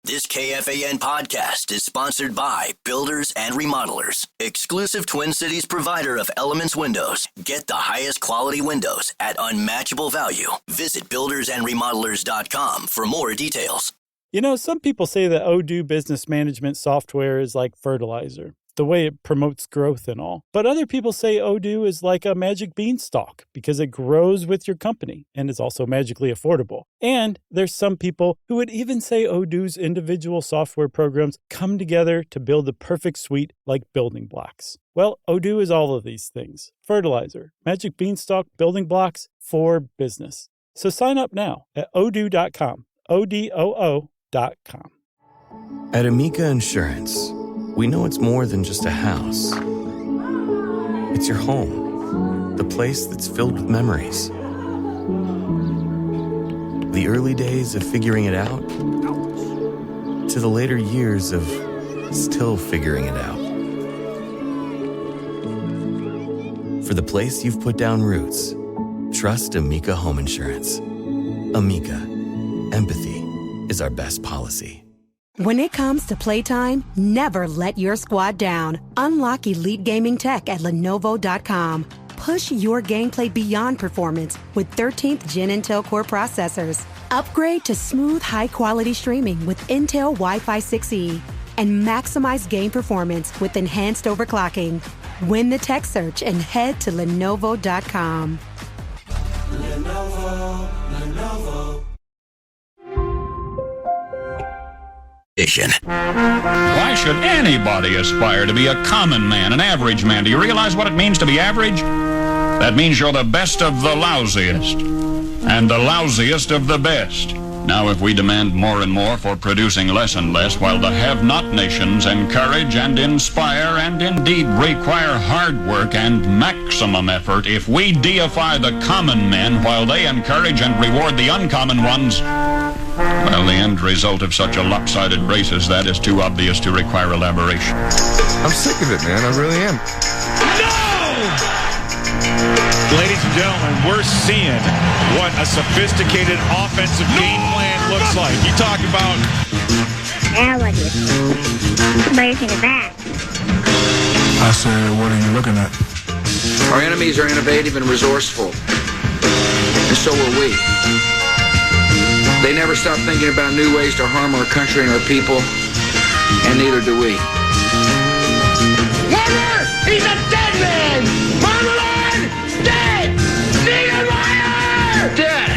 This KFAN podcast is sponsored by Builders and Remodelers, exclusive Twin Cities provider of Elements Windows. Get the highest quality windows at unmatchable value. Visit buildersandremodelers.com for more details. You know, some people say that Odoo business management software is like fertilizer, the way it promotes growth and all. But other people say Odoo is like a magic beanstalk because it grows with your company and is also magically affordable. And there's some people who would even say Odoo's individual software programs come together to build the perfect suite like building blocks. Well, Odoo is all of these things. Fertilizer, magic beanstalk, building blocks for business. So sign up now at odoo.com, ODOO.com. At Amica Insurance, we know it's more than just a house. It's your home, the place that's filled with memories. The early days of figuring it out, to the later years of still figuring it out. For the place you've put down roots, trust Amica Home Insurance. Amica, empathy is our best policy. When it comes to playtime, never let your squad down. Unlock elite gaming tech at Lenovo.com. Push your gameplay beyond performance with 13th Gen Intel Core processors. Upgrade to smooth, high-quality streaming with Intel Wi-Fi 6E. And maximize game performance with enhanced overclocking. Win the tech search and head to Lenovo.com. Lenovo. Why should anybody aspire to be a common man, an average man? Do you realize what it means to be average? That means you're the best of the lousiest, and the lousiest of the best. Now, if we demand more and more for producing less and less, while the have-not nations encourage and inspire and indeed require hard work and maximum effort, if we deify the common men while they encourage and reward the uncommon ones, well, the end result of such a lopsided race as that is too obvious to require elaboration. I'm sick of it, man. I really am. No! Ladies and gentlemen, we're seeing what a sophisticated offensive game plan looks like. You talk about... Now what do you think? What do you think of that? I said, what are you looking at? Our enemies are innovative and resourceful. And so are we. They never stop thinking about new ways to harm our country and our people, and neither do we. Murder! He's a dead man! Marmalade! Dead! Niedermeyer! Dead!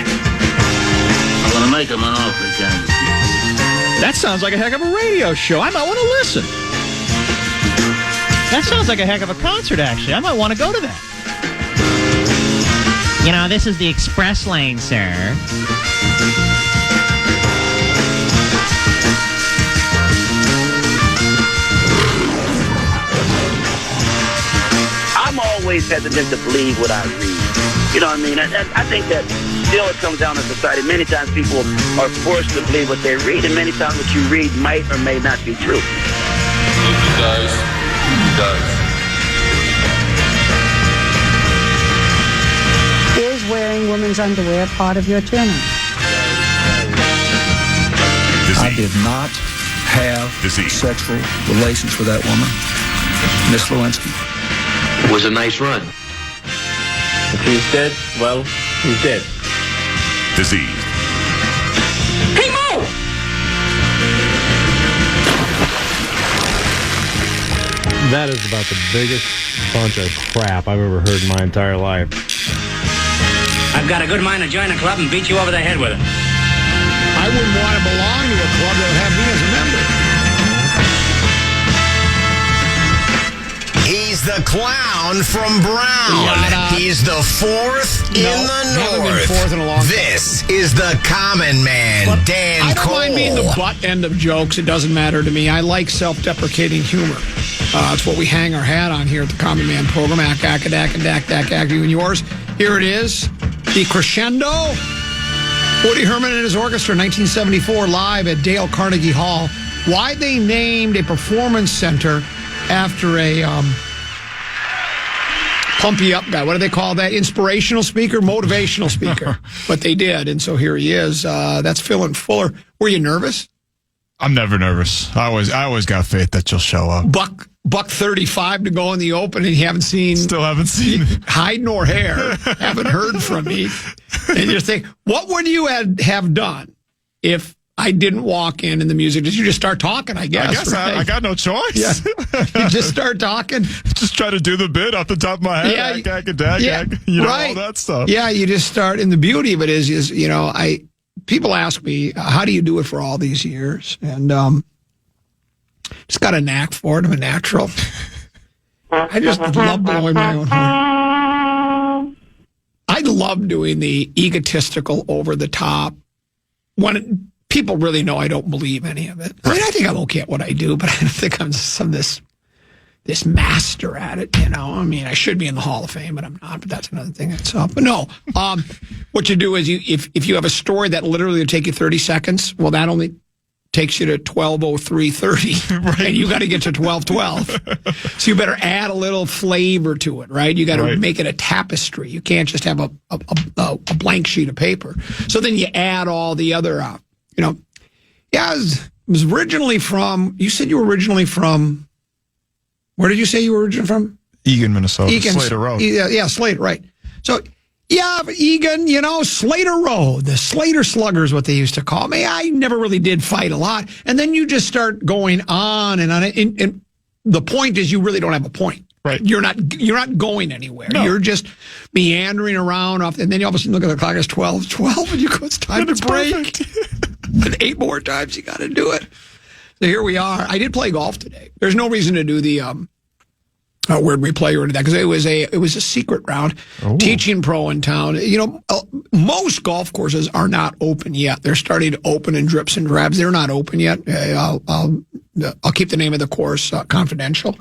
I'm gonna make him an offer again. That sounds like a heck of a radio show. I might want to listen. That sounds like a heck of a concert, actually. I might want to go to that. You know, this is the express lane, sir. I'm always hesitant to believe what I read. You know what I mean? I think that still it comes down to society. Many times people are forced to believe what they read, and many times what you read might or may not be true. If he does, he does. Is wearing women's underwear part of your training? I did not have sexual relations with that woman, Miss Lewinsky. It was a nice run. If he's dead, well, he's dead. Disease. Hey, Mo! That is about the biggest bunch of crap I've ever heard in my entire life. I've got a good mind to join a club and beat you over the head with it. I wouldn't want to belong to a club that would have me as a member. He's the clown from Brown. He's the fourth in the North. Fourth in a long this is the common man, but Dan Cole. I don't mind being the butt end of jokes. It doesn't matter to me. I like self-deprecating humor. That's what we hang our hat on here at the Common Man program. And yours. Here it is. The crescendo. Woody Herman and his orchestra, 1974, live at Dale Carnegie Hall. Why they named a performance center after a pump you up guy. What do they call that? Inspirational speaker, motivational speaker. But they did, and so here he is. That's Phil and Fuller. Were you nervous? I'm never nervous. I always got faith that you'll show up. Buck 35 to go in the open, and you haven't seen hide nor hair. Haven't heard from me. And you think, what would you have done if I didn't walk in and the music? Did you just start talking? I guess. I got no choice. Yeah. You just start talking. Just try to do the bit off the top of my head. All that stuff. Yeah, you just start. And the beauty of it is people ask me, how do you do it for all these years? And just got a knack for it. I'm a natural. I just love blowing my own horn. I love doing the egotistical, over the top. When people really know I don't believe any of it. I mean, I think I'm okay at what I do, but I don't think I'm this master at it. I mean, I should be in the Hall of Fame, but I'm not. But that's another thing. But no, what you do is if you have a story that literally will take you 30 seconds, well, that only takes you to 12:03:30, and you got to get to 12:12. So you better add a little flavor to it, right? You got to make it a tapestry. You can't just have a blank sheet of paper. So then you add all the other, it was originally from. You said you were originally from. Where did you say you were originally from? Eagan, Minnesota. Slater Road. Yeah, Slater, right. So, yeah, Eagan, Slater Road. The Slater Sluggers, what they used to call me. I never really did fight a lot. And then you just start going on and on. And the point is you really don't have a point. Right. You're not going anywhere. No. You're just meandering around off. And then you all of a sudden look at the clock, it's 12:12, and you go, it's time to break. And 8 more times you got to do it. So here we are. I did play golf today. There's no reason to do the where'd we play or anything, because it was a secret round. Oh. Teaching pro in town. Most golf courses are not open yet. They're starting to open in drips and drabs. They're not open yet. I'll keep the name of the course confidential.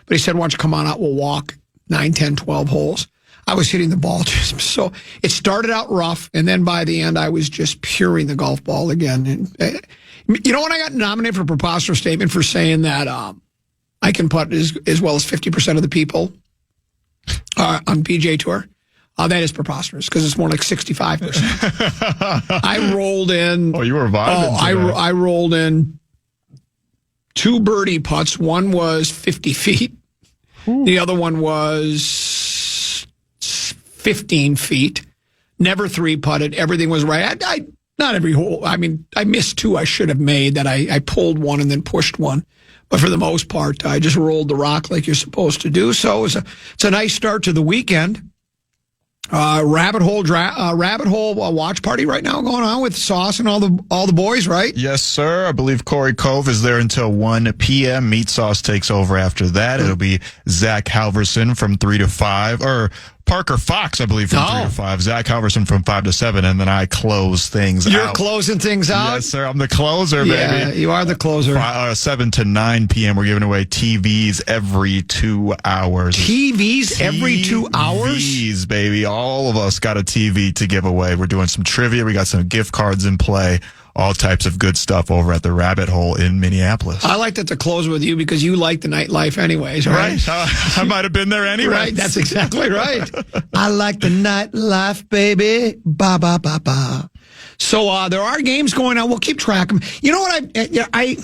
But he said, why don't you come on out? We'll walk 9, 10, 12 holes. I was hitting the ball so it started out rough, and then by the end I was just puring the golf ball again. And when I got nominated for a preposterous statement for saying that I can putt as well as 50% of the people on PGA Tour, that is preposterous, because it's more like 65%. I rolled in. Oh, you were vibing. I rolled in 2 birdie putts. One was 50 feet. Ooh. The other one was 15 feet. Never 3-putted. Everything was right. Not every hole. I mean, I missed 2 I should have made that I pulled one and then pushed one. But for the most part, I just rolled the rock like you're supposed to do. So it's a nice start to the weekend. Rabbit hole watch party right now going on with Sauce and all the boys, right? Yes, sir. I believe Corey Cove is there until 1 p.m. Meat Sauce takes over after that. It'll be Zach Halverson from 3 to 5, or Parker Fox, I believe, from 3 to 5. Zach Halverson from 5 to 7, and then I close things out. You're closing things out? Yes, sir. I'm the closer, baby. Yeah, you are the closer. 7 to 9 p.m. We're giving away TVs every 2 hours. TVs every 2 hours? TVs, baby. All of us got a TV to give away. We're doing some trivia. We got some gift cards in play. All types of good stuff over at the Rabbit Hole in Minneapolis. I like that to close with you because you like the nightlife anyways, right? I might have been there anyway. Right, that's exactly right. I like the nightlife, baby. Ba, ba, ba, ba. So there are games going on. We'll keep track of them. You know what? I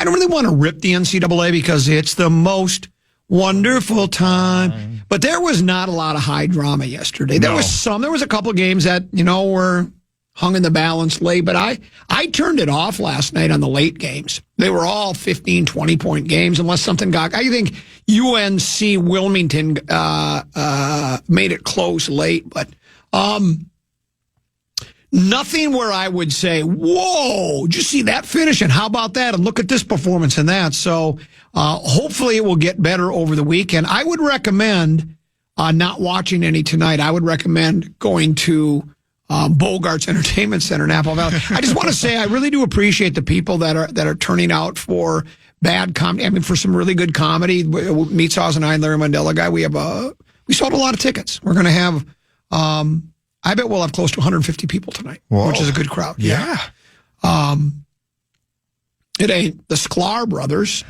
don't really want to rip the NCAA because it's the most wonderful time. But there was not a lot of high drama yesterday. There was a couple of games that, were hung in the balance late, but I turned it off last night on the late games. They were all 15, 20-point games unless something got... I think UNC Wilmington made it close late, but nothing where I would say, whoa, did you see that finish? And how about that? And look at this performance and that. So hopefully it will get better over the weekend. I would recommend not watching any tonight. I would recommend going to Bogart's Entertainment Center in Apple Valley. I just want to say I really do appreciate the people that are turning out for bad comedy. I mean, for some really good comedy. Meat Sauce and I, Larry Mandela guy, we sold a lot of tickets. We're going to have, I bet we'll have close to 150 people tonight, which is a good crowd. Yeah. It ain't the Sklar brothers.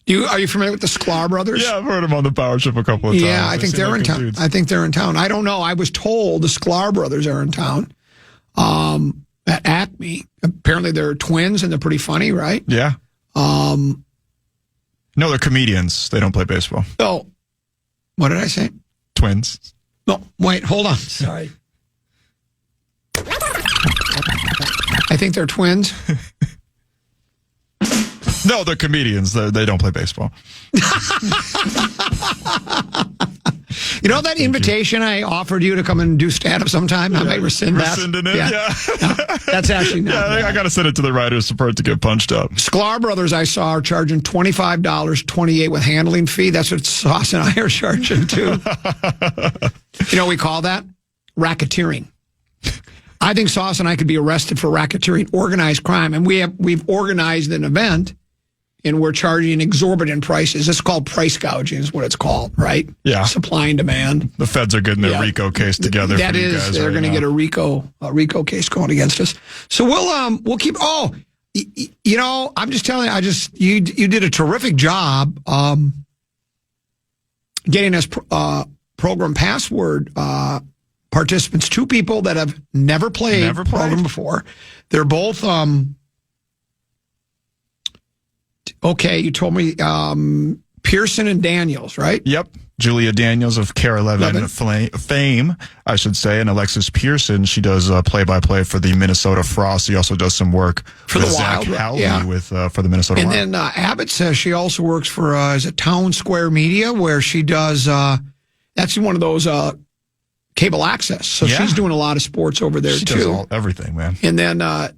Are you familiar with the Sklar brothers? Yeah, I've heard them on the Power Trip a couple of times. Yeah, I think they're in town. I think they're in town. I don't know. I was told the Sklar brothers are in town. at Acme. Apparently they're twins and they're pretty funny, right? Yeah. No, they're comedians. They don't play baseball. Oh, what did I say? Twins. No, wait, hold on. Sorry. I think they're twins. No, they're comedians. They don't play baseball. You know that invitation I offered you to come and do stand-up sometime? I might rescind that. Rescinding it? Yeah. No, that's actually not bad. I got to send it to the writers for it to get punched up. Sklar Brothers, I saw, are charging $25, $28 with handling fee. That's what Sauce and I are charging, too. You know what we call that? Racketeering. I think Sauce and I could be arrested for racketeering, organized crime. And we've organized an event, and we're charging exorbitant prices. It's called price gouging is what it's called, right? Yeah. Supply and demand. The feds are getting their RICO case together That for you is, guys they're going to get a RICO case going against us. So we'll keep, you know, I'm just telling you, you did a terrific job getting us program password participants, 2 people that have never played program before. They're both, okay, you told me Pearson and Daniels, right? Yep. Julia Daniels of KFAN fame, I should say, and Alexis Pearson. She does play-by-play for the Minnesota Frost. She also does some work for the Wild, Zach Halvey for the Minnesota Wild. And then Abbott says she also works for is it Town Square Media, where she does. That's one of those cable access. So she's doing a lot of sports over there too. She does everything, man. And then a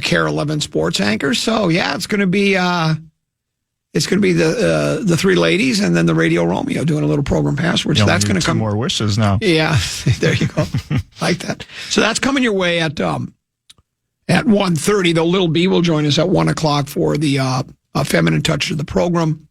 KARE 11 sports anchor. So yeah, it's going to be the 3 ladies and then the Radio Romeo doing a little program password. So that's going to come. More wishes now. Yeah, there you go. Like that. So that's coming your way at 1:30. The Little B will join us at 1:00 for the feminine touch of the program.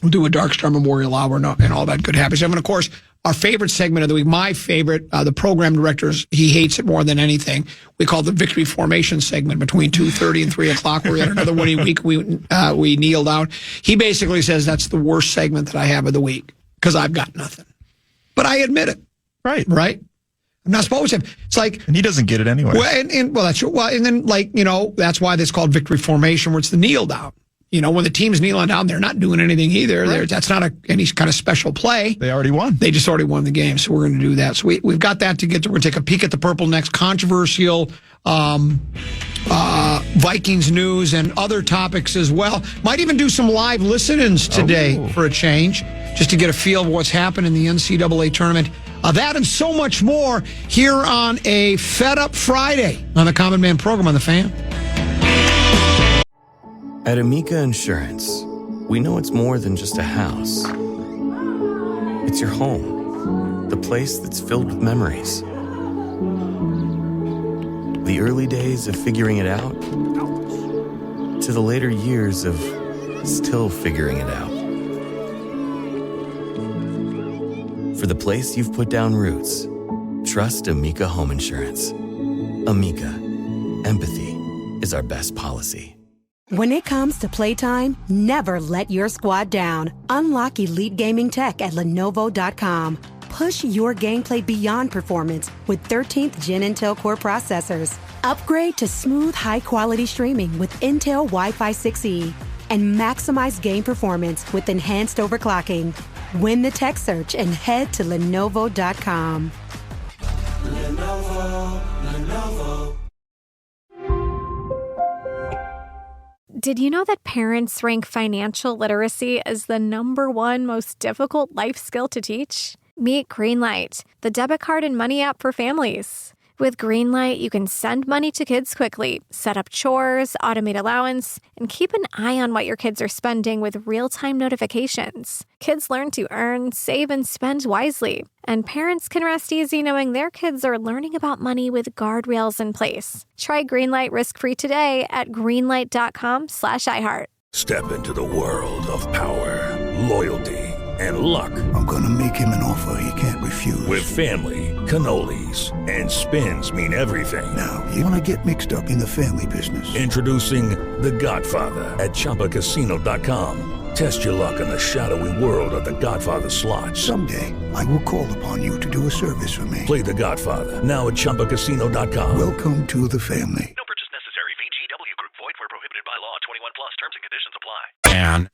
We'll do a Dark Star Memorial Hour and all that good happy stuff. And of course, our favorite segment of the week, my favorite, the program director's, he hates it more than anything. We call the Victory Formation segment between 2:30 and 3 o'clock. We're at another winning week. We kneel down. He basically says that's the worst segment that I have of the week because I've got nothing. But I admit it. Right. I'm not supposed to. It's like, and he doesn't get it anyway. Well, that's true. Well, and then that's why it's called Victory Formation, where it's the kneel down. You know, when the team's kneeling down, they're not doing anything either. Right. That's not any kind of special play. They already won. They just already won the game, so we're going to do that. So we've got that to get to. We're going to take a peek at the purple next. Controversial Vikings news and other topics as well. Might even do some live listen-ins today for a change, just to get a feel of what's happened in the NCAA tournament. That and so much more here on a Fed Up Friday on the Common Man program on the Fan. At Amica Insurance, we know it's more than just a house. It's your home, the place that's filled with memories. The early days of figuring it out, to the later years of still figuring it out. For the place you've put down roots, trust Amica Home Insurance. Amica, empathy is our best policy. When it comes to playtime, never let your squad down. Unlock elite gaming tech at Lenovo.com. Push your gameplay beyond performance with 13th Gen Intel Core processors. Upgrade to smooth, high-quality streaming with Intel Wi-Fi 6E. And maximize game performance with enhanced overclocking. Win the tech search and head to Lenovo.com. Lenovo. Did you know that parents rank financial literacy as the #1 most difficult life skill to teach? Meet Greenlight, the debit card and money app for families. With Greenlight, you can send money to kids quickly, set up chores, automate allowance, and keep an eye on what your kids are spending with real-time notifications. Kids learn to earn, save, and spend wisely. And parents can rest easy knowing their kids are learning about money with guardrails in place. Try Greenlight risk-free today at greenlight.com/iHeart. Step into the world of power, loyalty, and luck. I'm going to make him an offer he can't refuse. With family, cannolis, and spins mean everything. Now, you want to get mixed up in the family business. Introducing The Godfather at ChumbaCasino.com. Test your luck in the shadowy world of The Godfather slot. Someday, I will call upon you to do a service for me. Play The Godfather, now at ChumbaCasino.com. Welcome to the family. No purchase necessary. VGW Group. Void where prohibited by law. 21 plus. Terms and conditions apply. And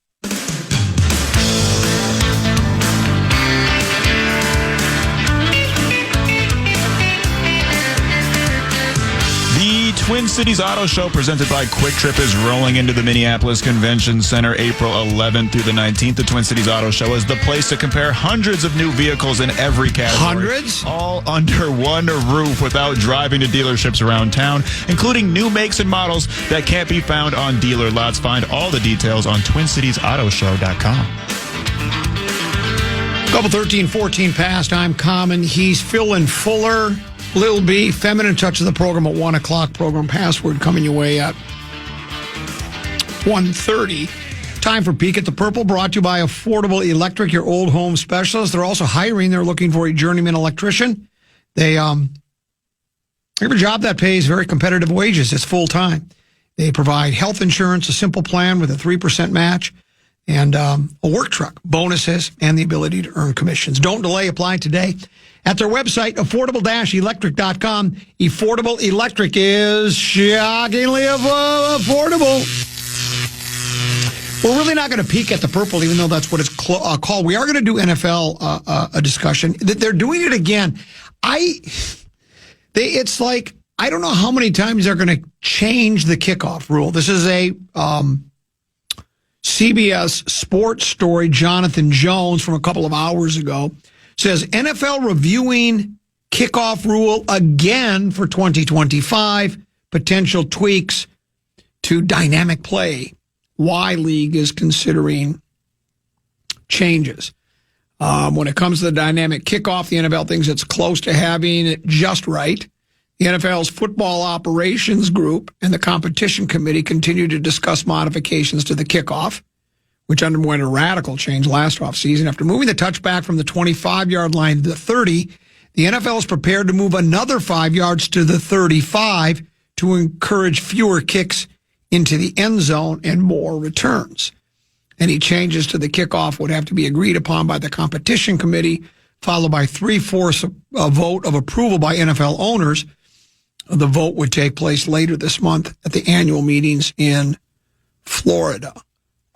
the Twin Cities Auto Show presented by Quick Trip is rolling into the Minneapolis Convention Center April 11th through the 19th. The Twin Cities Auto Show is the place to compare hundreds of new vehicles in every category. Hundreds? All under one roof without driving to dealerships around town, including new makes and models that can't be found on dealer lots. Find all the details on TwinCitiesAutoShow.com. Couple 13-14 past. I'm Common. He's Phil and Fuller. Lil B, Feminine Touch of the program at 1 o'clock. Program password coming your way at 1:30. Time for Peek at the Purple, brought to you by Affordable Electric, your old home specialist. They're also hiring. They're looking for a journeyman electrician. They have a job that pays very competitive wages. It's full-time. They provide health insurance, a simple plan with a 3% match, and a work truck, bonuses, and the ability to earn commissions. Don't delay. Apply today at their website, affordable-electric.com. Affordable Electric is shockingly affordable. We're really not going to peek at the purple, even though that's what it's called. We are going to do NFL a discussion. They're doing it again. It's like, I don't know how many times they're going to change the kickoff rule. This is a CBS sports story. Jonathan Jones from a couple of hours ago says NFL reviewing kickoff rule again for 2025, potential tweaks to dynamic play. Y League is considering changes. When it comes to the dynamic kickoff, the NFL thinks it's close to having it just right. The NFL's football operations group and the competition committee continue to discuss modifications to the kickoff, which underwent a radical change last offseason. After moving the touchback from the 25-yard line to the 30, the NFL is prepared to move another 5 yards to the 35 to encourage fewer kicks into the end zone and more returns. Any changes to the kickoff would have to be agreed upon by the competition committee, followed by 3/4 vote of approval by NFL owners. The vote would take place later this month at the annual meetings in Florida.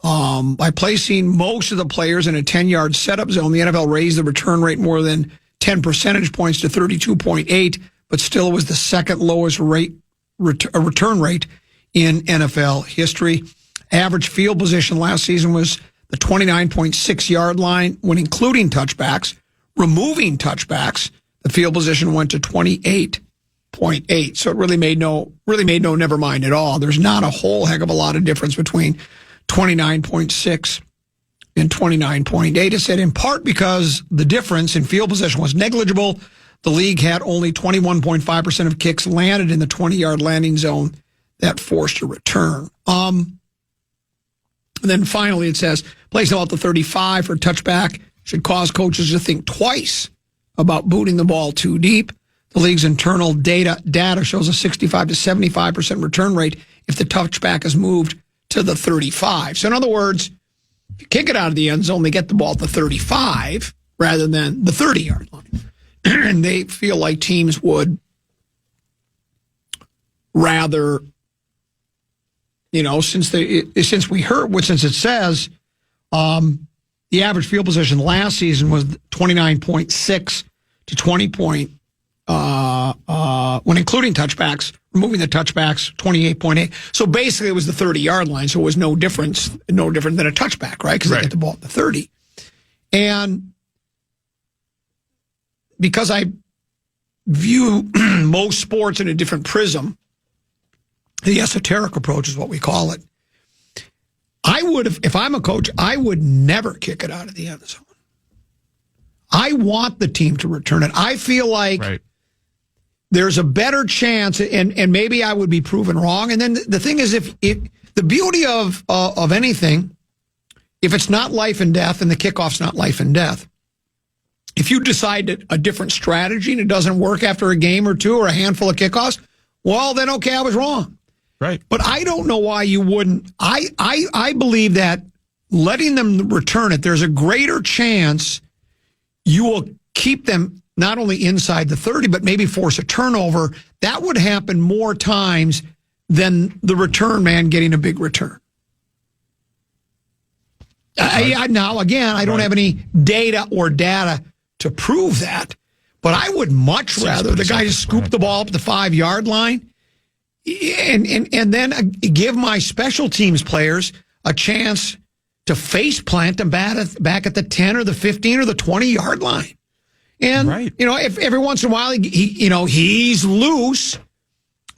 By placing most of the players in a 10-yard setup zone, the NFL raised the return rate more than 10 percentage points to 32.8, but still was the second lowest return rate in NFL history. Average field position last season was the 29.6-yard line when including touchbacks. Removing touchbacks, the field position went to 28.8. So it really made no never mind at all. There's not a whole heck of a lot of difference between 29.6 and 29.8. It said in part because the difference in field position was negligible. The league had only 21.5% of kicks landed in the 20-yard landing zone that forced a return. And then finally it says placing out the 35 for touchback should cause coaches to think twice about booting the ball too deep. The league's internal data shows a 65 to 75% return rate if the touchback is moved to the 35. So in other words, if you kick it out of the end zone, they get the ball at the 35 rather than the 30-yard line. And they feel like teams would rather, since it says the average field position last season was 29.6 to 20 when including touchbacks, removing the touchbacks, 28.8. So basically it was the 30-yard line, so it was no different than a touchback, right? Because they get the ball at the 30. And because I view most sports in a different prism, the esoteric approach is what we call it. If I'm a coach, I would never kick it out of the end zone. I want the team to return it. I feel like there's a better chance, and maybe I would be proven wrong. And then the thing is, if the beauty of anything, if it's not life and death, and the kickoff's not life and death, if you decide a different strategy and it doesn't work after a game or two or a handful of kickoffs, well, then okay, I was wrong. Right. But I don't know why you wouldn't. I believe that letting them return it, there's a greater chance you will keep them not only inside the 30, but maybe force a turnover. That would happen more times than the return man getting a big return. Now, again, I don't have any data to prove that, but I would much rather the guy just scoop the ball up the 5-yard line and then give my special teams players a chance to face plant them back at the 10 or the 15 or the 20-yard line. And, if every once in a while he's loose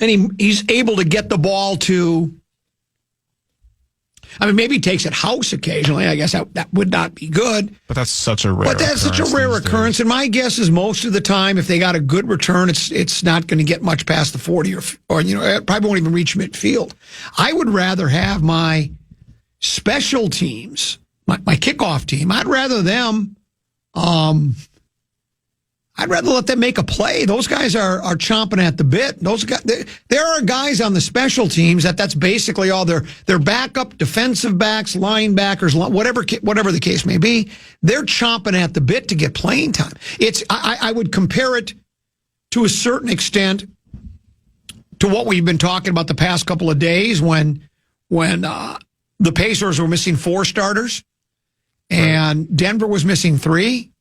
and he's able to get the ball to, maybe he takes it house occasionally. I guess that would not be good. But that's such a rare occurrence. But that's such a rare occurrence. And my guess is most of the time, if they got a good return, it's not going to get much past the 40 or it probably won't even reach midfield. I would rather have my special teams, my kickoff team, I'd rather let them make a play. Those guys are chomping at the bit. Those guys, there are guys on the special teams that's basically all their backup defensive backs, linebackers, whatever the case may be. They're chomping at the bit to get playing time. I would compare it to a certain extent to what we've been talking about the past couple of days when the Pacers were missing 4 starters and Denver was missing 3.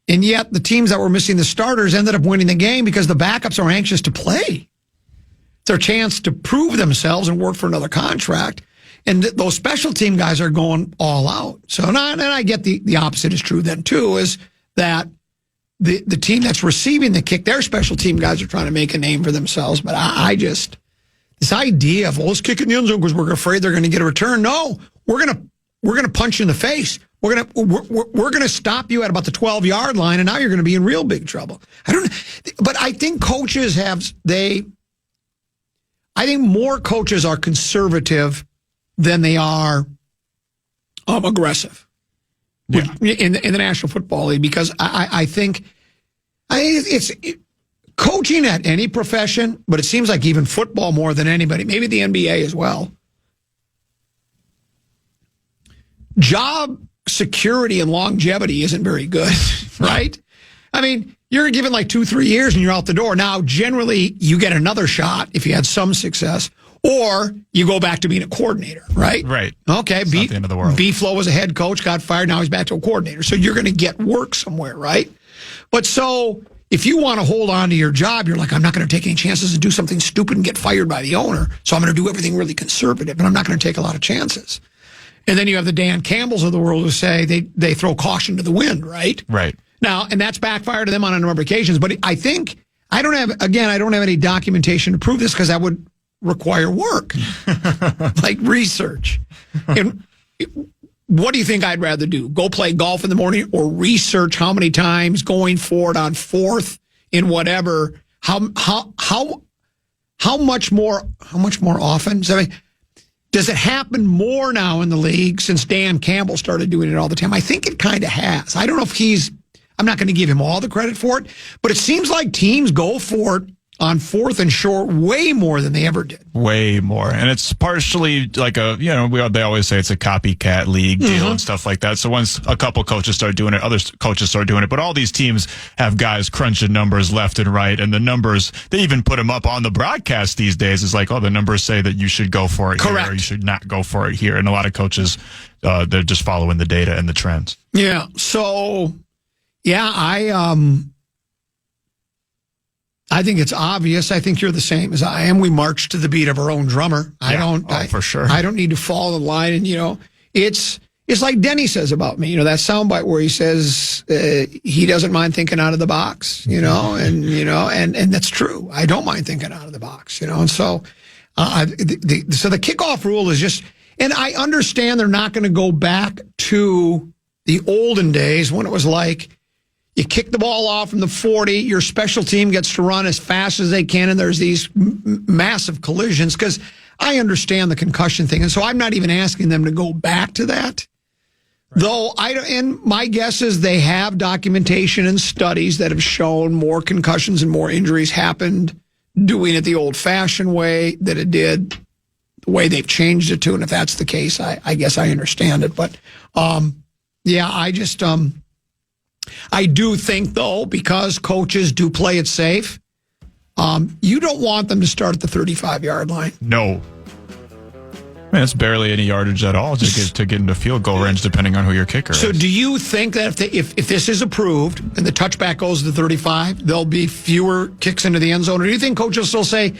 And yet the teams that were missing the starters ended up winning the game because the backups are anxious to play. It's their chance to prove themselves and work for another contract. And those special team guys are going all out. So, and I get the opposite is true then too, is that the team that's receiving the kick, their special team guys are trying to make a name for themselves. But this idea of, let's kick in the end zone because we're afraid they're going to get a return. No, we're going to punch you in the face. We're gonna stop you at about the 12-yard line, and now you're going to be in real big trouble. But I think coaches I think more coaches are conservative than they are aggressive in the National Football League, because I think it's coaching at any profession, but it seems like even football more than anybody, maybe the NBA as well. Job security and longevity isn't very good, right? You're given like 2-3 years and you're out the door. Now, generally, you get another shot if you had some success, or you go back to being a coordinator, right? Right. Okay. It's not the end of the world. B-Flow was a head coach, got fired, now he's back to a coordinator. So you're going to get work somewhere, right? But so if you want to hold on to your job, you're like, I'm not going to take any chances and do something stupid and get fired by the owner. So I'm going to do everything really conservative, and I'm not going to take a lot of chances. And then you have the Dan Campbells of the world who say they throw caution to the wind, right? Right. Now, and that's backfired to them on a number of occasions. But I think, I don't have any documentation to prove this because that would require work, like research. And what do you think I'd rather do? Go play golf in the morning or research how many times going for it on 4th in whatever? How much more often? Does it happen more now in the league since Dan Campbell started doing it all the time? I think it kind of has. I don't know if I'm not going to give him all the credit for it, but it seems like teams go for it on 4th and short way more than they ever did. Way more. And it's partially like they always say it's a copycat league deal and stuff like that. So once a couple coaches start doing it, other coaches start doing it. But all these teams have guys crunching numbers left and right. And the numbers, they even put them up on the broadcast these days. It's like, the numbers say that you should go for it Correct. here or you should not go for it here. And a lot of coaches, they're just following the data and the trends. Yeah. So, I think it's obvious. I think you're the same as I am. We march to the beat of our own drummer. For sure. I don't need to fall in line. And, it's like Denny says about me, that soundbite where he says he doesn't mind thinking out of the box, and that's true. I don't mind thinking out of the box, and so the kickoff rule is just, and I understand they're not going to go back to the olden days when it was like, you kick the ball off from the 40, your special team gets to run as fast as they can, and there's these massive collisions, because I understand the concussion thing. And so I'm not even asking them to go back to that. Right. Though, and my guess is they have documentation and studies that have shown more concussions and more injuries happened doing it the old-fashioned way than it did the way they've changed it to. And if that's the case, I guess I understand it. But yeah, I just I do think, though, because coaches do play it safe, you don't want them to start at the 35-yard line. No. I mean, it's barely any yardage at all to get into field goal range, depending on who your kicker is. So do you think that if this is approved and the touchback goes to 35, there'll be fewer kicks into the end zone? Or do you think coaches will say,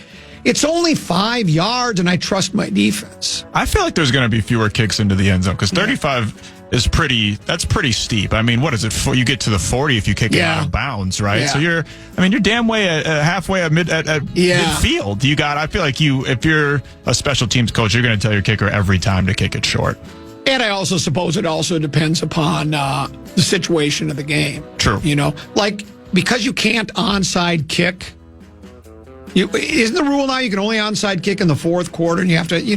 it's only 5 yards and I trust my defense? I feel like there's going to be fewer kicks into the end zone because 35 is that's pretty steep. I mean, what is it? You get to the 40 if you kick it out of bounds, right? Yeah. So you're damn way halfway at midfield. I feel like if you're a special teams coach, you're going to tell your kicker every time to kick it short. And I also suppose it also depends upon the situation of the game. True. Like because you can't onside kick. Isn't the rule now you can only onside kick in the fourth quarter, and you have to, you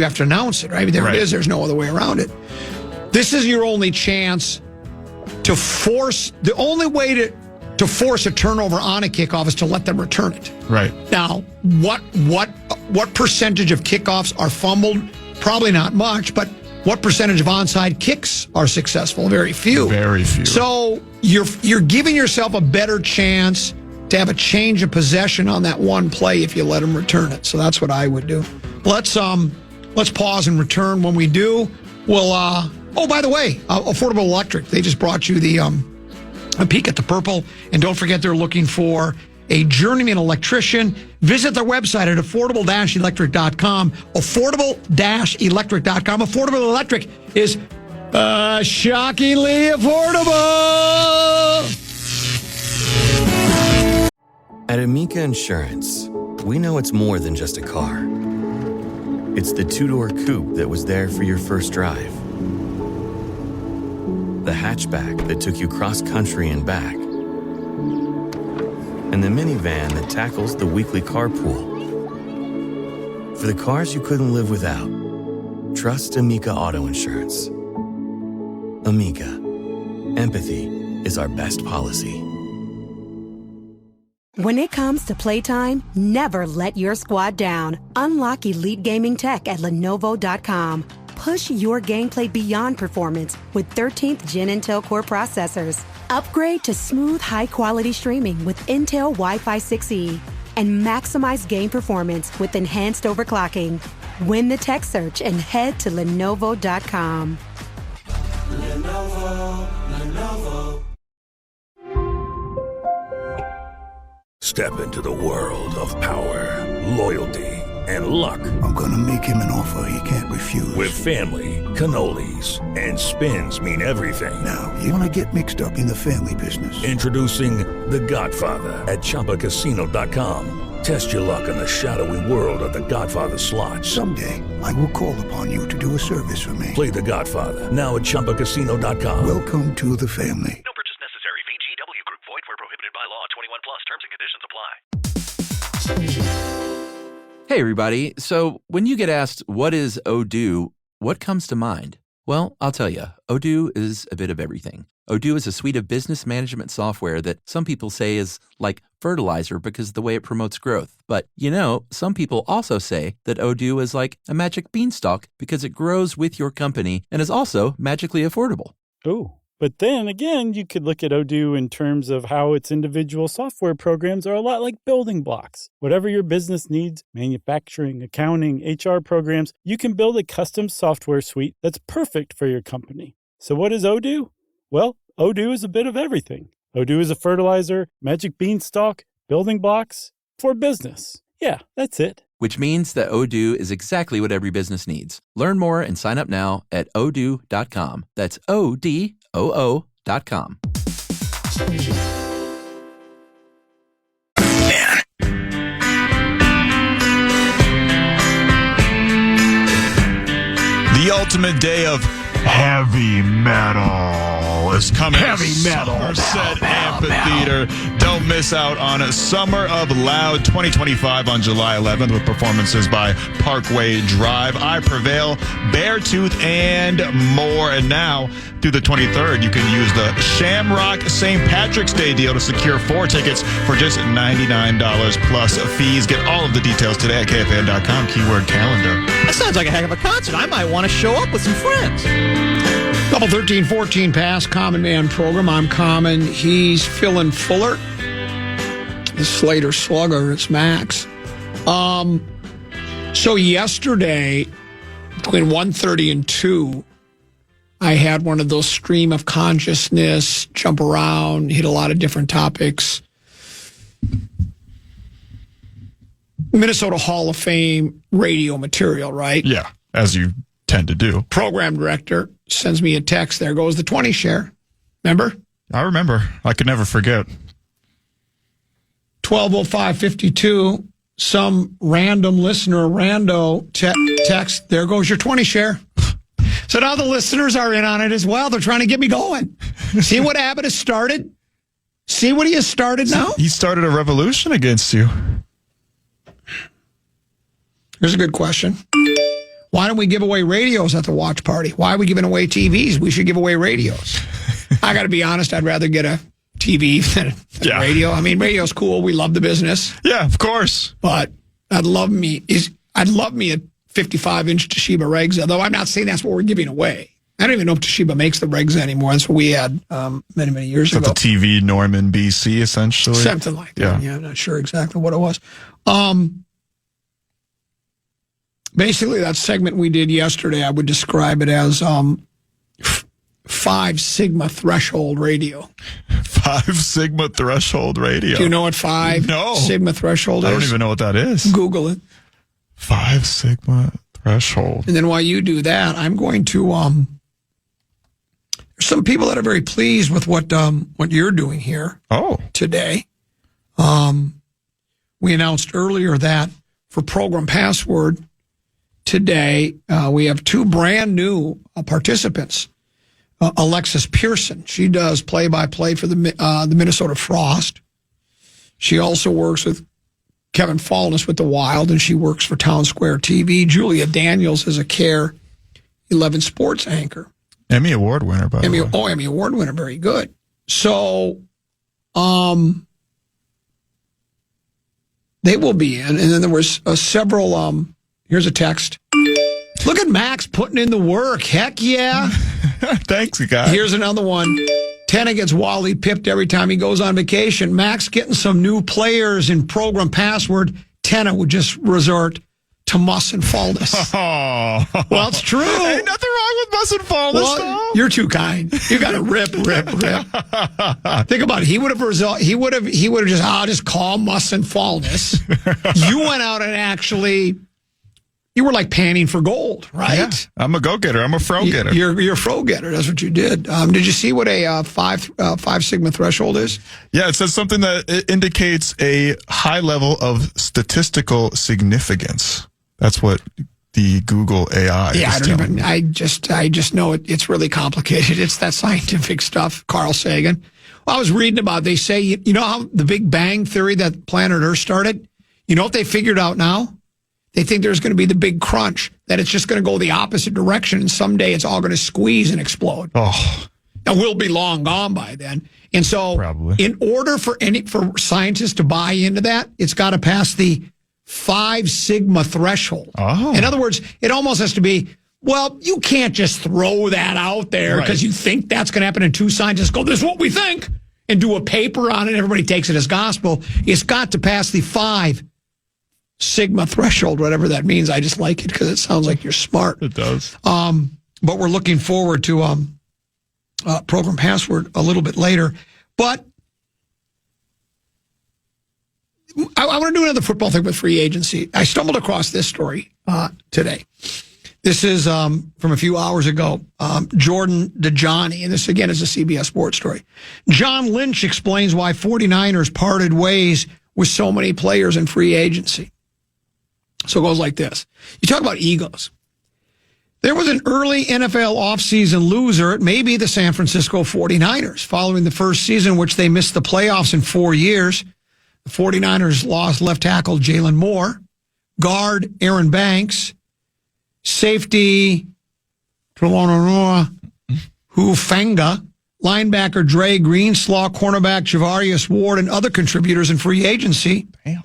have to announce it, right? There it is. There's no other way around it. This is your only chance to force. The only way to force a turnover on a kickoff is to let them return it. Right. Now, what percentage of kickoffs are fumbled? Probably not much, but what percentage of onside kicks are successful? Very few. Very few. So you're giving yourself a better chance to have a change of possession on that one play if you let them return it. So that's what I would do. Let's pause and return. When we do, we'll oh, by the way, Affordable Electric, they just brought you a peek at the purple, and don't forget they're looking for a journeyman electrician. Visit their website at affordable-electric.com. Affordable-electric.com. Affordable Electric is shockingly affordable. At Amica Insurance, we know it's more than just a car. It's the two-door coupe that was there for your first drive, the hatchback that took you cross-country and back, and the minivan that tackles the weekly carpool. For the cars you couldn't live without, trust Amica Auto Insurance. Amica. Empathy is our best policy. When it comes to playtime, never let your squad down. Unlock elite gaming tech at Lenovo.com. Push your gameplay beyond performance with 13th Gen Intel Core processors. Upgrade to smooth, high-quality streaming with Intel Wi-Fi 6E. And maximize game performance with enhanced overclocking. Win the tech search and head to Lenovo.com. Lenovo. Step into the world of power, loyalty, and luck. I'm gonna make him an offer he can't refuse. With family, cannolis, and spins mean everything. Now, you wanna get mixed up in the family business. Introducing The Godfather at ChumbaCasino.com. Test your luck in the shadowy world of The Godfather slot. Someday, I will call upon you to do a service for me. Play The Godfather now at ChumbaCasino.com. Welcome to the family. No purchase necessary. VGW Group. Void where prohibited by law. 21 plus. Terms and conditions apply. Hey, everybody. So when you get asked, what is Odoo, what comes to mind? Well, I'll tell you. Odoo is a bit of everything. Odoo is a suite of business management software that some people say is like fertilizer because of the way it promotes growth. But, some people also say that Odoo is like a magic beanstalk because it grows with your company and is also magically affordable. Ooh. But then again, you could look at Odoo in terms of how its individual software programs are a lot like building blocks. Whatever your business needs, manufacturing, accounting, HR programs, you can build a custom software suite that's perfect for your company. So what is Odoo? Well, Odoo is a bit of everything. Odoo is a fertilizer, magic beanstalk, building blocks for business. Yeah, that's it. Which means that Odoo is exactly what every business needs. Learn more and sign up now at odoo.com. That's ODOO.com. The ultimate day of heavy metal is coming Heavy to metal. Somerset Amphitheater. Don't miss out on Summer of Loud 2025 on July 11th with performances by Parkway Drive, I Prevail, Beartooth, and more. And now, through the 23rd, you can use the Shamrock St. Patrick's Day deal to secure 4 tickets for just $99 plus fees. Get all of the details today at KFAN.com, keyword calendar. That sounds like a heck of a concert. I might want to show up with some friends. Couple 13-14 past Common Man program. I'm Common. He's Phil Fuller. The Slater Slugger. It's Max. So yesterday, between 1:30 and 2, I had one of those stream of consciousness, jump around, hit a lot of different topics. Minnesota Hall of Fame radio material, right? Yeah, as you tend to do. Program director sends me a text. There goes the 20 share. Remember? I remember. I could never forget. 12:05:52. Some random listener, rando, text. There goes your 20 share. So now the listeners are in on it as well. They're trying to get me going. See what Abbott has started? See what he has started now? He started a revolution against you. Here's a good question. Why don't we give away radios at the watch party? Why are we giving away TVs? We should give away radios. I got to be honest, I'd rather get a TV than a radio. I mean, radio's cool. We love the business. Yeah, of course. But I'd love me a 55-inch Toshiba Regs, though I'm not saying that's what we're giving away. I don't even know if Toshiba makes the Regs anymore. That's what we had many, many years ago. The TV Norman BC, essentially. Something like that. Yeah, I'm not sure exactly what it was. Basically, that segment we did yesterday, I would describe it as 5 Sigma Threshold Radio. 5 Sigma Threshold Radio. Do you know what 5 Sigma Threshold is? I don't even know what that is. Google it. 5 Sigma Threshold. And then while you do that, I'm going to there's some people that are very pleased with what you're doing here today. We announced earlier that for Program Password today, we have 2 brand new participants. Alexis Pearson, she does play-by-play for the Minnesota Frost. She also works with Kevin Fallness with the Wild, and she works for Town Square TV. Julia Daniels is a KARE 11 sports anchor. Emmy Award winner, by the way. Emmy Award winner, very good. So, they will be in. And then there was several, here's a text. Look at Max putting in the work. Heck yeah. Thanks, guys. Here's another one. Tenna gets Wally pipped every time he goes on vacation. Max getting some new players in Program Password. Tenna would just resort to muss and fullness. Oh. Well, it's true. Ain't nothing wrong with muss and fullness, though. You're too kind. You got to rip. Think about it. He would have just call muss and fullness. You went out and actually... You were like panning for gold, right? Yeah, I'm a go-getter. I'm a fro-getter. You're a fro-getter. That's what you did. Did you see what a 5 Sigma Threshold is? Yeah, it says something that indicates a high level of statistical significance. That's what the Google AI is telling me. I just know it's really complicated. It's that scientific stuff, Carl Sagan. Well, I was reading about, they say, you know how the Big Bang Theory that planet Earth started? You know what they figured out now? They think there's going to be the big crunch, that it's just going to go the opposite direction, and someday it's all going to squeeze and explode. Oh. And we'll be long gone by then. And so in order for scientists to buy into that, it's got to pass the 5 Sigma threshold. Oh. In other words, it almost has to be, well, you can't just throw that out there because you think that's going to happen, and 2 scientists go, this is what we think, and do a paper on it, everybody takes it as gospel. It's got to pass the 5 Sigma threshold, whatever that means. I just like it because it sounds like you're smart. It does. But we're looking forward to Program Password a little bit later. But I want to do another football thing with free agency. I stumbled across this story today. This is from a few hours ago. Jordan DeJohnny, and this again is a CBS Sports story. John Lynch explains why 49ers parted ways with so many players in free agency. So it goes like this. You talk about egos. There was an early NFL offseason loser. It may be the San Francisco 49ers. Following the first season in which they missed the playoffs in 4 years, the 49ers lost left tackle Jalen Moore, guard Aaron Banks, safety Hufanga, linebacker Dre Greenslaw, cornerback Javarius Ward, and other contributors in free agency. Damn.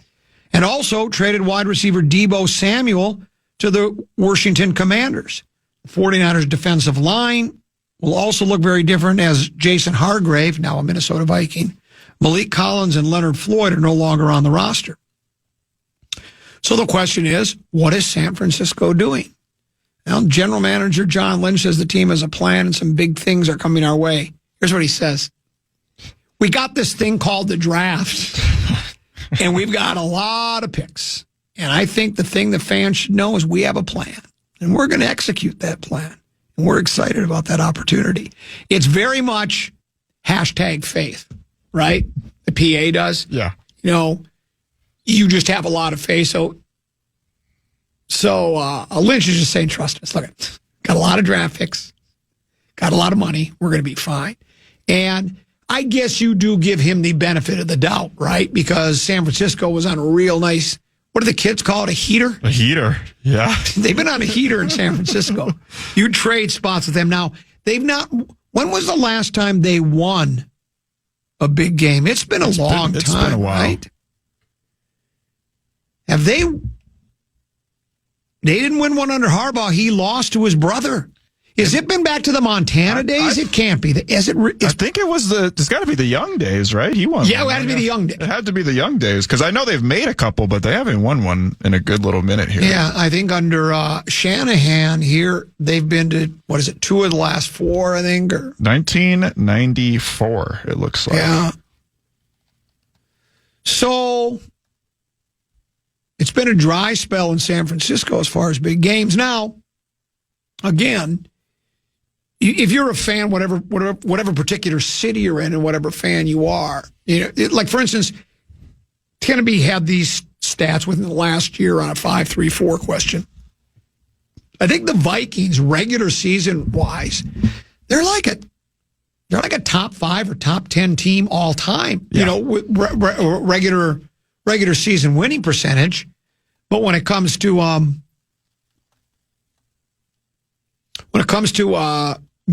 And also traded wide receiver Deebo Samuel to the Washington Commanders. The 49ers defensive line will also look very different as Jason Hargrave, now a Minnesota Viking, Malik Collins, and Leonard Floyd are no longer on the roster. So the question is, what is San Francisco doing? Well, General Manager John Lynch says the team has a plan and some big things are coming our way. Here's what he says. We got this thing called the draft, and we've got a lot of picks. And I think the thing the fans should know is we have a plan, and we're going to execute that plan. And we're excited about that opportunity. It's very much #faith, right? The PA does. Yeah. You know, you just have a lot of faith. So Lynch is just saying, trust us. Look, got a lot of draft picks, got a lot of money. We're going to be fine. And I guess you do give him the benefit of the doubt, right? Because San Francisco was on a real nice, what do the kids call it, a heater? A heater, yeah. They've been on a heater in San Francisco. You trade spots with them. Now, they've not, when was the last time they won a big game? It's been a long time, it's been a while. Right? Have they didn't win one under Harbaugh. He lost to his brother. Has it been back to the Montana days? It can't be. I think it was it's got to be the Young days, right? He won. Yeah, it had to be the Young days. It had to be the Young days because I know they've made a couple, but they haven't won one in a good little minute here. Yeah, I think under Shanahan here, they've been to, 2 of the last 4, I think? Or 1994, it looks like. Yeah. So it's been a dry spell in San Francisco as far as big games. Now, again, if you're a fan, whatever particular city you're in and whatever fan you are, like for instance, Kennedy had these stats within the last year on a 5-3-4 question. I think the Vikings, regular season wise, they're like a top 5 or top 10 team all time. Yeah. With regular season winning percentage, but when it comes to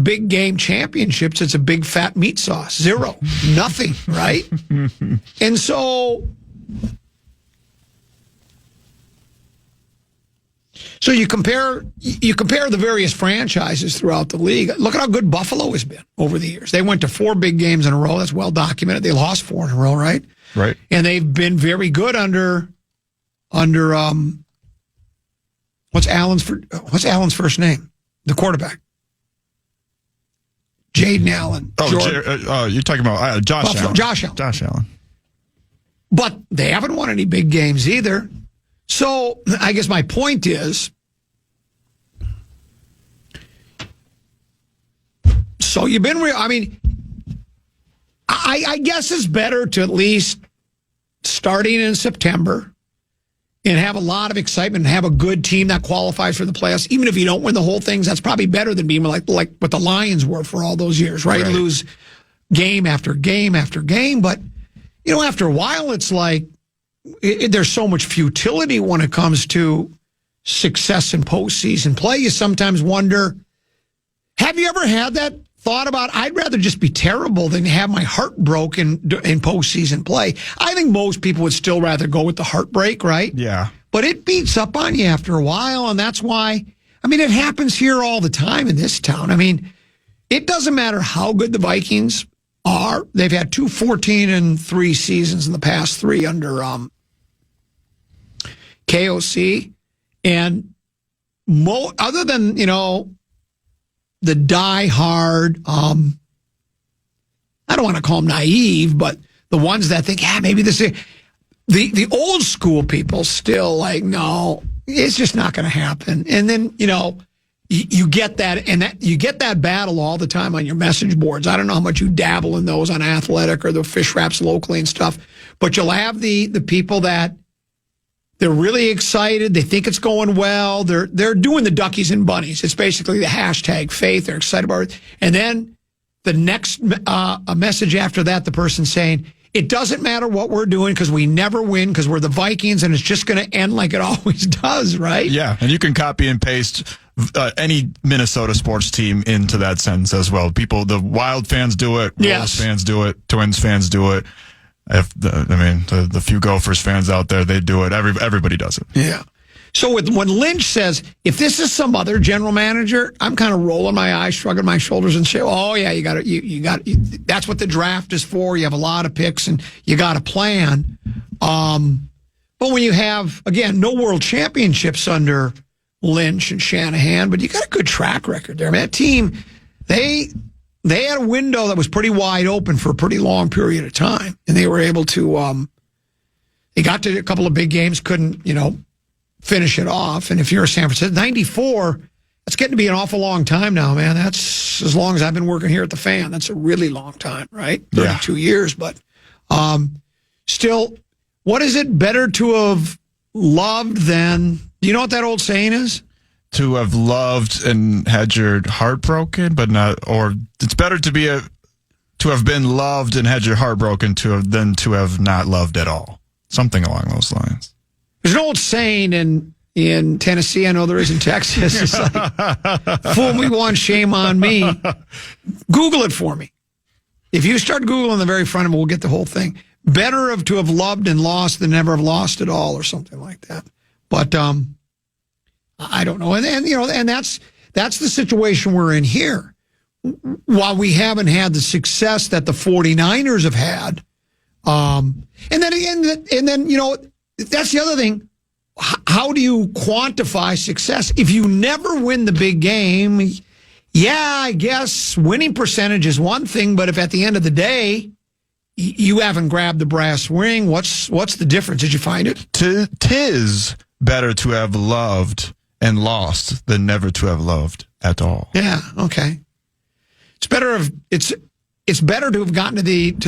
big game championships, it's a big fat meat sauce. 0, nothing, right? And so you compare the various franchises throughout the league. Look at how good Buffalo has been over the years. They went to 4 big games in a row. That's well documented. They lost 4 in a row, right? Right. And they've been very good under what's Allen's first name? The quarterback. Jaden Allen. You're talking about Josh Buffalo, Allen. Josh Allen. But they haven't won any big games either. So I guess my point is, so you've been I guess it's better to at least starting in September and have a lot of excitement and have a good team that qualifies for the playoffs. Even if you don't win the whole thing, that's probably better than being like what the Lions were for all those years, right? Lose game after game after game. But, after a while, it's like there's so much futility when it comes to success in postseason play. You sometimes wonder, have you ever had that thought about, I'd rather just be terrible than have my heart broken in postseason play? I think most people would still rather go with the heartbreak, right? Yeah. But it beats up on you after a while, and that's why, it happens here all the time in this town. It doesn't matter how good the Vikings are. They've had 2 14-3 seasons in the past 3 under KOC. And other than, the die-hard, I don't want to call them naive, but the ones that think, maybe this is... The old school people still like, no, it's just not going to happen. And then, you get that, and you get that battle all the time on your message boards. I don't know how much you dabble in those on Athletic or the Fish Wraps locally and stuff, but you'll have the people that They're really excited. They think it's going well. They're doing the duckies and bunnies. It's basically the hashtag faith. They're excited about it. And then the next a message after that, the person saying, it doesn't matter what we're doing because we never win because we're the Vikings and it's just going to end like it always does, right? Yeah, and you can copy and paste any Minnesota sports team into that sentence as well. The Wild fans do it, Wolves fans do it, Twins fans do it. The few Gophers fans out there, they do it. Everybody does it. Yeah. So when Lynch says, if this is some other general manager, I'm kind of rolling my eyes, shrugging my shoulders and say, oh, yeah, you got that's what the draft is for. You have a lot of picks and you got a plan. But when you have, again, no world championships under Lynch and Shanahan, but you got a good track record there. I mean, that team, they had a window that was pretty wide open for a pretty long period of time. And they were able to, they got to a couple of big games, couldn't, finish it off. And if you're a San Francisco, 94, that's getting to be an awful long time now, man. That's as long as I've been working here at the Fan. That's a really long time, right? 32 years. But still, what is it better to have loved than, do you know what that old saying is? To have loved and had your heart broken, but not, or it's better to have been loved and had your heart broken than to have not loved at all. Something along those lines. There's an old saying in Tennessee, I know there is in Texas. It's like, fool me once, shame on me. Google it for me. If you start Googling the very front of it, we'll get the whole thing. Better to have loved and lost than never have lost at all, or something like that. But I don't know. And that's the situation we're in here. While we haven't had the success that the 49ers have had, and then that's the other thing. How do you quantify success? If you never win the big game, I guess winning percentage is one thing, but if at the end of the day you haven't grabbed the brass ring, what's the difference? Did you find it? Tis better to have loved and lost than never to have loved at all. Yeah, okay. It's better to have gotten to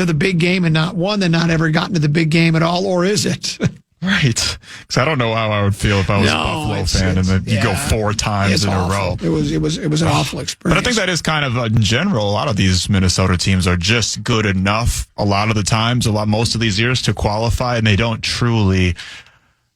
the big game and not won than not ever gotten to the big game at all, or is it? Right. Because I don't know how I would feel if I was a Buffalo fan and then you go 4 times in awful. a row. It was an awful experience. But I think that is kind of in general, a lot of these Minnesota teams are just good enough a lot of the times, most of these years to qualify, and they don't truly.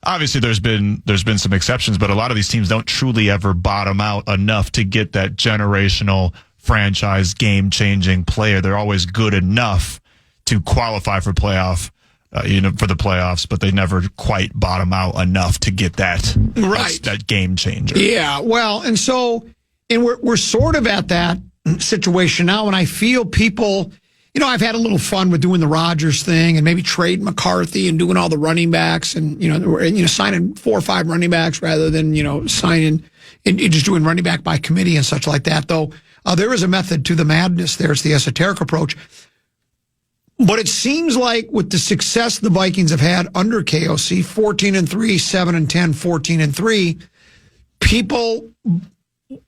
Obviously, there's been some exceptions, but a lot of these teams don't truly ever bottom out enough to get that generational franchise game-changing player. They're always good enough to qualify for for the playoffs, but they never quite bottom out enough to get that that game changer. Yeah, well, and we're sort of at that situation now, and I feel people. I've had a little fun with doing the Rodgers thing and maybe trading McCarthy and doing all the running backs and signing 4 or 5 running backs rather than signing and just doing running back by committee and such like that. Though there is a method to the madness. There's the esoteric approach. But it seems like with the success the Vikings have had under KOC, 14-3, 7-10, 14-3, people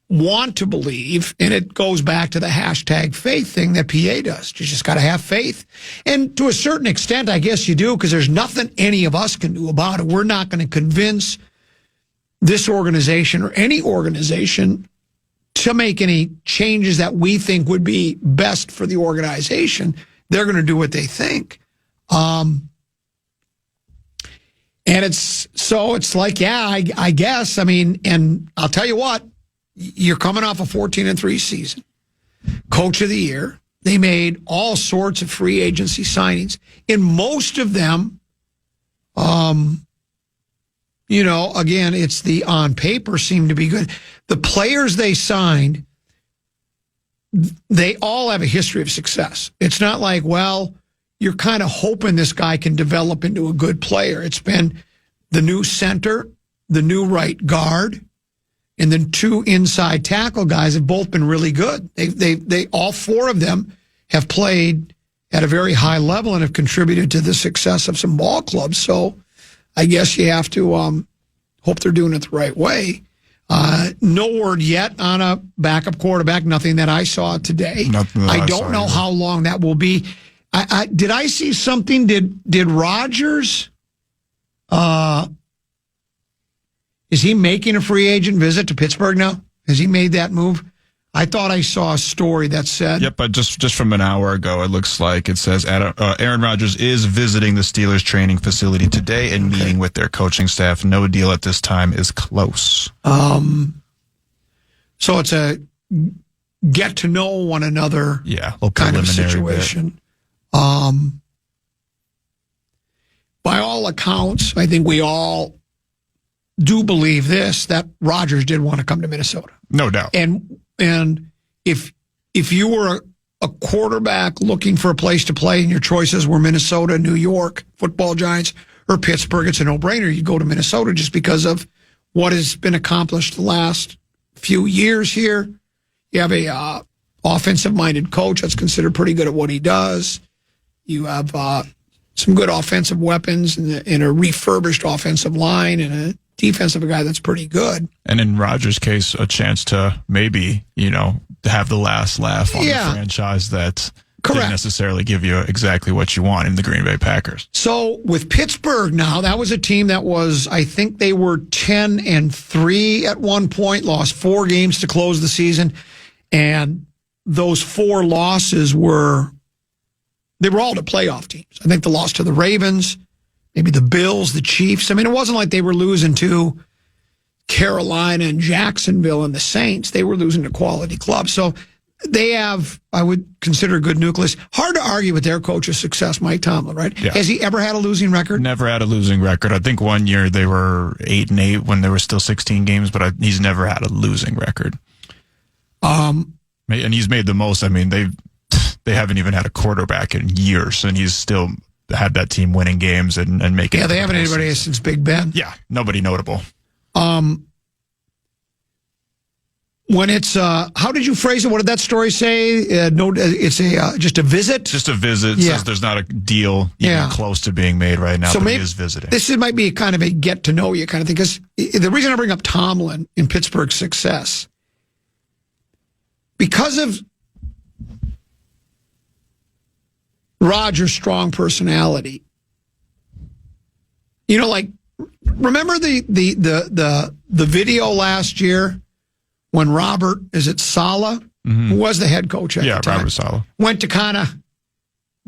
want to believe, and it goes back to the hashtag faith thing that PA does. You just got to have faith. And to a certain extent, I guess you do, because there's nothing any of us can do about it. We're not going to convince this organization or any organization to make any changes that we think would be best for the organization. They're going to do what they think. And it's like, I guess. I mean, and I'll tell you what, you're coming off a 14-3 season. Coach of the year. They made all sorts of free agency signings. And most of them, again, it's the on paper seem to be good. The players they signed, they all have a history of success. It's not like, well, you're kind of hoping this guy can develop into a good player. It's been the new center, the new right guard, and then 2 inside tackle guys have both been really good. They all 4 of them have played at a very high level and have contributed to the success of some ball clubs. So I guess you have to hope they're doing it the right way. No word yet on a backup quarterback. Nothing that I saw today. I don't know how long that will be. Did I see something? Did Rodgers Is he making a free agent visit to Pittsburgh now? Has he made that move? I thought I saw a story that said... Yep, but just from an hour ago, it looks like it says Aaron Rodgers is visiting the Steelers training facility today and meeting with their coaching staff. No deal at this time is close. So it's a get to know one another kind of situation. By all accounts, I think we all do believe this, that Rodgers did want to come to Minnesota. No doubt. And if you were a quarterback looking for a place to play and your choices were Minnesota, New York, football giants, or Pittsburgh, it's a no-brainer. You go to Minnesota just because of what has been accomplished the last few years here. You have a offensive-minded coach that's considered pretty good at what he does. You have some good offensive weapons and a refurbished offensive line and a defensive guy that's pretty good. And in Rodgers' case, a chance to maybe, have the last laugh on the franchise that didn't necessarily give you exactly what you want in the Green Bay Packers. So with Pittsburgh now, that was a team that was, I think they were 10-3 at one point, lost 4 games to close the season. And those 4 losses they were all to playoff teams. I think the loss to the Ravens, maybe the Bills, the Chiefs. I mean, it wasn't like they were losing to Carolina and Jacksonville and the Saints. They were losing to quality clubs. So they have, I would consider, a good nucleus. Hard to argue with their coach's success, Mike Tomlin, right? Yeah. Has he ever had a losing record? Never had a losing record. I think one year they were 8-8 when there were still 16 games, but he's never had a losing record. And he's made the most. I mean, they haven't even had a quarterback in years, and he's still had that team winning games and making. Yeah, they haven't anybody since Big Ben. Yeah, nobody notable. When it's how did you phrase it? What did that story say? It's just a visit. Just a visit. Says there's not a deal even close to being made right now. So but maybe he is visiting. This might be kind of a get to know you kind of thing. Because the reason I bring up Tomlin in Pittsburgh's success, because of Rodgers' strong personality. Like, remember the video last year when Robert, is it Saleh, who was the head coach at the time? Robert Saleh. Went to kind of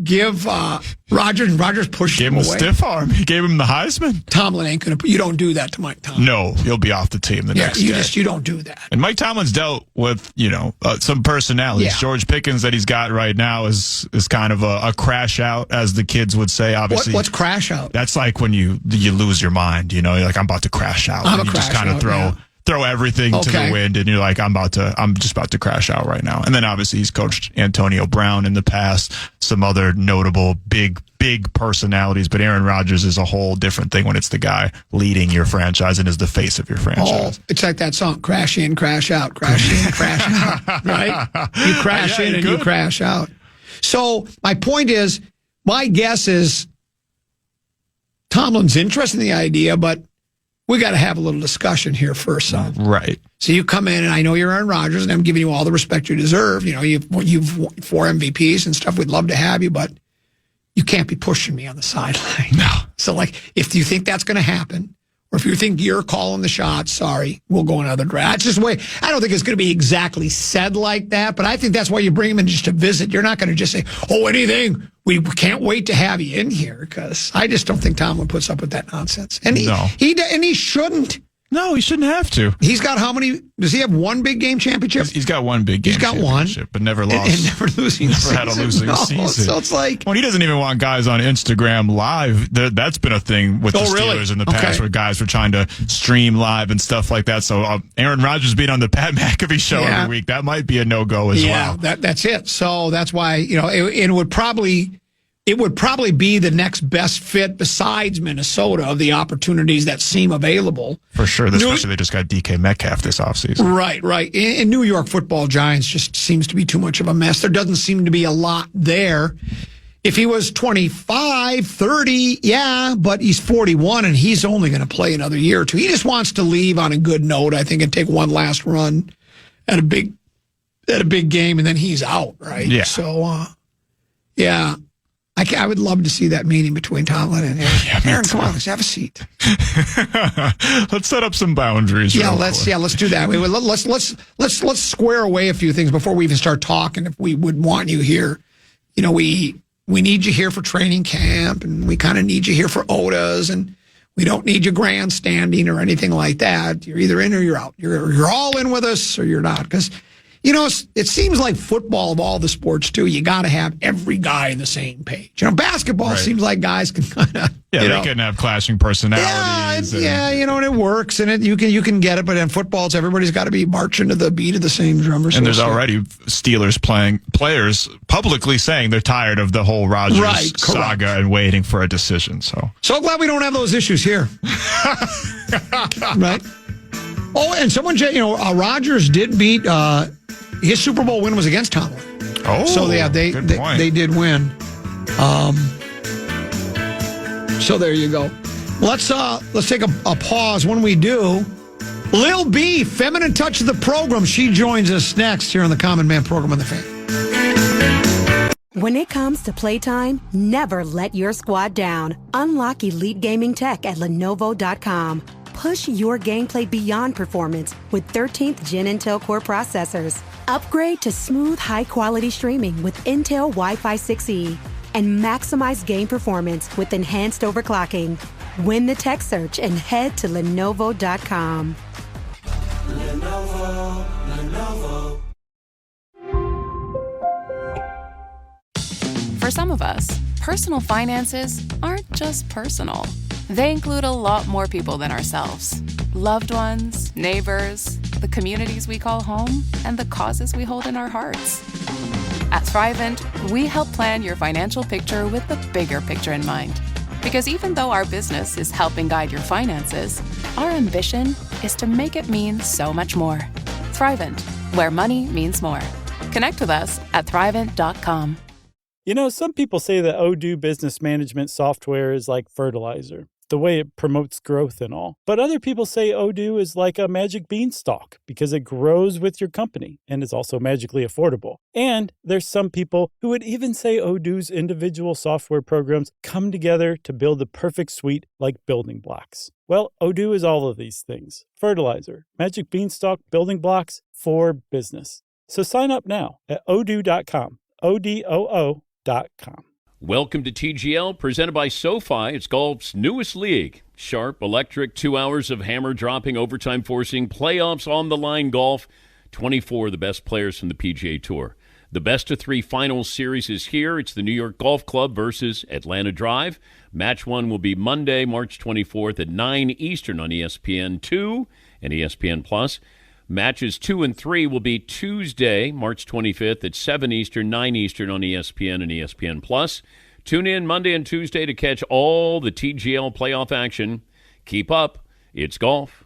give Rodgers, and Rodgers pushed him away. Gave him a stiff arm. He gave him the Heisman. Tomlin ain't going to, you don't do that to Mike Tomlin. No, he'll be off the team the next day. You don't do that. And Mike Tomlin's dealt with, some personalities. Yeah. George Pickens that he's got right now is kind of a crash out, as the kids would say. Obviously, what's crash out? That's like when you lose your mind, you're like, I'm about to crash out. I'm and a crash just kind of throw everything to the wind, and you're like, I'm just about to crash out right now. And then obviously he's coached Antonio Brown in the past, some other notable big personalities, but Aaron Rodgers is a whole different thing when it's the guy leading your franchise and is the face of your franchise. It's like that song, crash in, crash out, crash in, crash out, right? You crash in and you crash out. So my point is, my guess is Tomlin's interested in the idea, but we got to have a little discussion here first, son. Right. So you come in, and I know you're Aaron Rodgers, and I'm giving you all the respect you deserve. You've won 4 MVPs and stuff. We'd love to have you, but you can't be pushing me on the sideline. No. So, if you think that's going to happen, or if you think you're calling the shots, sorry, we'll go another draft. That's just the way. I don't think it's going to be exactly said like that, but I think that's why you bring him in just to visit. You're not going to just say, anything. We can't wait to have you in here, because I just don't think Tomlin puts up with that nonsense. And he shouldn't. No, he shouldn't have to. He's got how many? Does he have one big game championship? He's got one big game championship, but never lost. And never losing never had a losing season. So it's like, when he doesn't even want guys on Instagram live, that's been a thing with the Steelers in the past, where guys were trying to stream live and stuff like that. So Aaron Rodgers being on the Pat McAfee show every week, that might be a no-go as well. Yeah, that's it. So that's why, it would probably be the next best fit besides Minnesota of the opportunities that seem available. For sure, especially they just got DK Metcalf this offseason. Right. In New York football giants just seems to be too much of a mess. There doesn't seem to be a lot there. If he was 25, 30, but he's 41 and he's only going to play another year or two. He just wants to leave on a good note, I think, and take one last run at a big game, and then he's out, right? Yeah. So, I would love to see that meeting between Tomlin and Aaron. Yeah, Aaron, come on, let's have a seat. Let's set up some boundaries. Yeah, let's do that. Let's square away a few things before we even start talking. If we would want you here, we need you here for training camp, and we kind of need you here for OTAs, and we don't need you grandstanding or anything like that. You're either in or you're out. You're all in with us or you're not, because. It seems like football of all the sports, too, you got to have every guy on the same page. Basketball seems like guys can kind of, they can have clashing personalities. And it works, and you can get it. But in football, it's everybody's got to be marching to the beat of the same drummer. And there's already Steelers players publicly saying they're tired of the whole Rodgers saga and waiting for a decision. So glad we don't have those issues here. Right? Oh, and someone, Rodgers did beat. His Super Bowl win was against Tomlin. Oh, so they did win. So there you go. Let's take a pause. When we do, Lil B, feminine touch of the program. She joins us next here on the Common Man program on the Fan. When it comes to playtime, never let your squad down. Unlock elite gaming tech at Lenovo.com. Push your gameplay beyond performance with 13th Gen Intel Core processors. Upgrade to smooth, high-quality streaming with Intel Wi-Fi 6E. And maximize game performance with enhanced overclocking. Win the tech search and head to Lenovo.com. Lenovo. For some of us, personal finances aren't just personal. They include a lot more people than ourselves. Loved ones, neighbors, the communities we call home, and the causes we hold in our hearts. At Thrivent, we help plan your financial picture with the bigger picture in mind. Because even though our business is helping guide your finances, our ambition is to make it mean so much more. Thrivent, where money means more. Connect with us at Thrivent.com. Some people say that Odoo business management software is like fertilizer, the way it promotes growth and all. But other people say Odoo is like a magic beanstalk because it grows with your company and is also magically affordable. And there's some people who would even say Odoo's individual software programs come together to build the perfect suite like building blocks. Well, Odoo is all of these things. Fertilizer, magic beanstalk, building blocks for business. So sign up now at odoo.com, ODOO.com. Welcome to TGL, presented by SoFi. It's golf's newest league. Sharp, electric, 2 hours of hammer-dropping, overtime-forcing, playoffs on the line golf. 24 of the best players from the PGA Tour. The best-of-3 finals series is here. It's the New York Golf Club versus Atlanta Drive. Match 1 will be Monday, March 24th at 9 Eastern on ESPN2 and ESPN+. Matches 2 and 3 will be Tuesday, March 25th at 7 Eastern, 9 Eastern on ESPN and ESPN+. Tune in Monday and Tuesday to catch all the TGL playoff action. Keep up. It's golf.